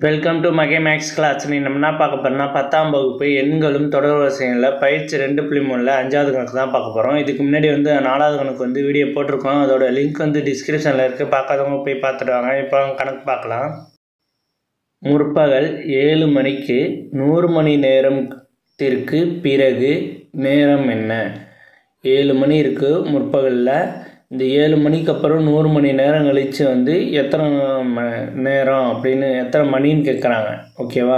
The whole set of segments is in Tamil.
வெல்கம் டு மகே மேக்ஸ் கிளாஸ். நம்ம என்ன பார்க்க போகிறோம்னா 10ஆம் வகுப்பு எண்களும் தொடர் வரிசைகளில் பயிற்சி 2.3ல் 5வது கணக்கு தான் பார்க்க போகிறோம். இதுக்கு முன்னாடி 4வது கணக்கு வீடியோ போட்டிருக்கோம். அதோட லிங்க் டிஸ்கிரிப்ஷனில் இருக்குது. பார்க்காதவங்க போய் பார்த்துட்டு வாங்க. இப்போ கணக்கு பார்க்கலாம். முற்பகல் 7 மணிக்கு 100 மணி நேரத்திற்கு பிறகு நேரம் என்ன? 7 மணி இருக்குது முற்பகலில். இந்த 7 மணிக்கு அப்புறம் 100 மணி நேரம் கழித்து எத்தனை நேரம் அப்படின்னு எத்தனை மணின்னு கேட்குறாங்க. ஓகேவா?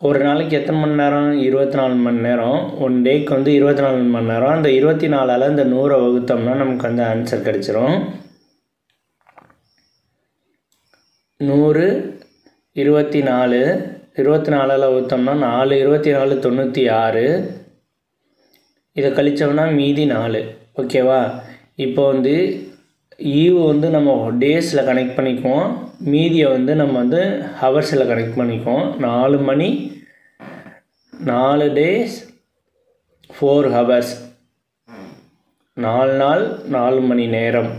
ஒரு நாளைக்கு எத்தனை மணி நேரம்? 24 மணி நேரம். ஒன் டேக்கு 24 மணி நேரம். அந்த 24ஆல் இந்த 100 வகுத்தோம்னா நமக்கு ஆன்சர் கிடச்சிரும். 100 24 24ஆல் வகுத்தோம்னா 4 24 96. இதை கழித்தோம்னா மீதி 4. ஓகேவா? இப்போ ஈவு நம்ம டேஸில் கனெக்ட் பண்ணிக்குவோம். மீதியை நம்ம ஹவர்ஸில் கனெக்ட் பண்ணிக்குவோம். 4 மணி 4 டேஸ் 4 ஹவர்ஸ். 4 நாள் 4 மணி நேரம்.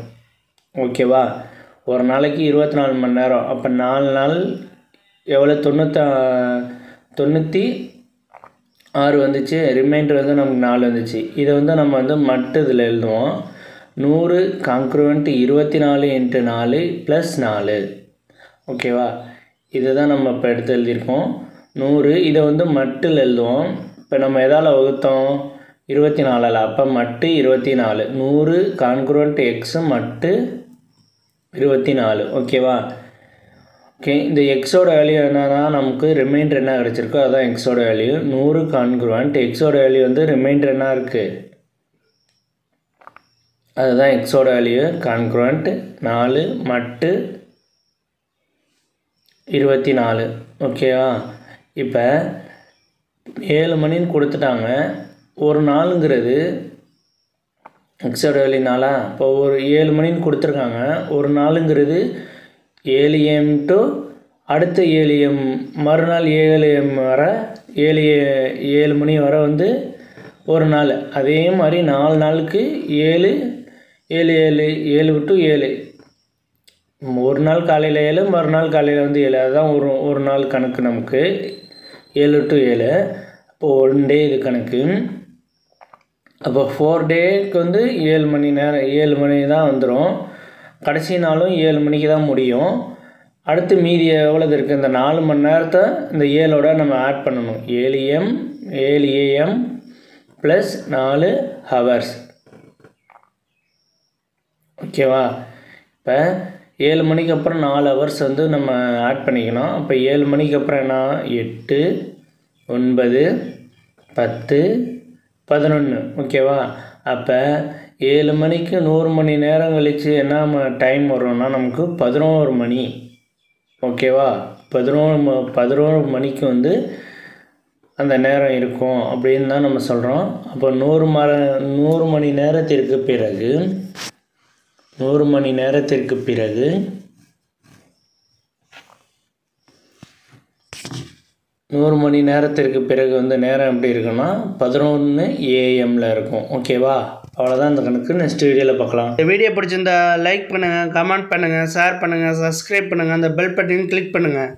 ஓகேவா? ஒரு நாளைக்கு 24 மணி நேரம். அப்போ 4 நாள் எவ்வளோ? 96 வந்துச்சு. ரிமைண்டர் நமக்கு 4 வந்துச்சு. இதை நம்ம மட்டு இதில் எழுதுவோம். 100 கான்க்ருவெண்ட் 24 × 4 + 4. ஓகேவா? இதை தான் நம்ம இப்போ எடுத்து எழுதியிருக்கோம். 100 இதை மட்டில் எழுதுவோம். இப்போ நம்ம எதால் வகுத்தோம்? 24ஆல். அப்போ மட்டு 24. 100 கான்க்ருவெண்ட் எக்ஸ் மட்டு 24. ஓகேவா? ஓகே, இந்த எக்ஸோட வேல்யூ என்னன்னா நமக்கு ரிமைண்டர் என்ன கிடச்சிருக்கோ அதுதான் எக்ஸோட வேல்யூ. 100 கான்க்ருவெண்ட் எக்ஸோட வேல்யூ ரிமைண்டர் என்ன இருக்குது? அதுதான் எக்ஸோட வேல்யூ. கான்க்ருவெண்ட் 4 மட்டு 24. ஓகேவா? இப்போ 7 மணின்னு கொடுத்துட்டாங்க. ஒரு நாளுங்கிறது எக்ஸோட வேல்யூ 4. இப்போ ஒரு 7 மணின்னு கொடுத்துருக்காங்க. ஒரு நாளுங்கிறது 7 AM டு அடுத்த 7 AM மறுநாள் 7 AM வர 7 மணி வர ஒரு நாள். அதே மாதிரி 4 நாளுக்கு 7 7 7 7 டு 7. ஒரு நாள் காலையில் 7 மறுநாள் காலையில் 7. அதுதான் ஒரு நாள் கணக்கு நமக்கு. 7 டு 7. அப்போ 1 டே இது கணக்கு. அப்போ 4 டேக்கு 7 மணி நேரம் 7 மணி தான் வந்துடும். கடைசி நாளும் 7 மணிக்கு தான் முடியும். அடுத்து மீதி எவ்வளவு இருக்குது? இந்த 4 மணி நேரத்தை இந்த 7ஓட நம்ம ஆட் பண்ணணும். 7 AM + 4 ஹவர்ஸ். ஓகேவா? இப்போ 7 மணிக்கு அப்புறம் 4 ஹவர்ஸ் நம்ம ஆட் பண்ணிக்கணும். அப்போ 7 மணிக்கு அப்புறம் என்ன? 8 9 10 11. ஓகேவா? அப்போ 7 மணிக்கு 100 மணி நேரம் கழித்து என்ன டைம் வரும்னா நமக்கு 11 மணி. ஓகேவா? 11 மணிக்கு அந்த நேரம் இருக்கும் அப்படின்னு தான் நம்ம சொல்கிறோம். அப்போ 100 மணி நேரத்திற்கு பிறகு 100 மணி நேரத்திற்கு பிறகு 100 மணி நேரத்திற்கு பிறகு நேரம் எப்படி இருக்குன்னா 11 AM இருக்கும். ஓகேவா? அவ்வளோதான் இந்த கணக்கு. நெக்ஸ்ட் வீடியோவில் பார்க்கலாம். இந்த வீடியோ பிடிச்சிருந்தா லைக் பண்ணுங்கள், கமெண்ட் பண்ணுங்கள், ஷேர் பண்ணுங்கள், சப்ஸ்கிரைப் பண்ணுங்கள், அந்த பெல் பட்டன் கிளிக் பண்ணுங்கள்.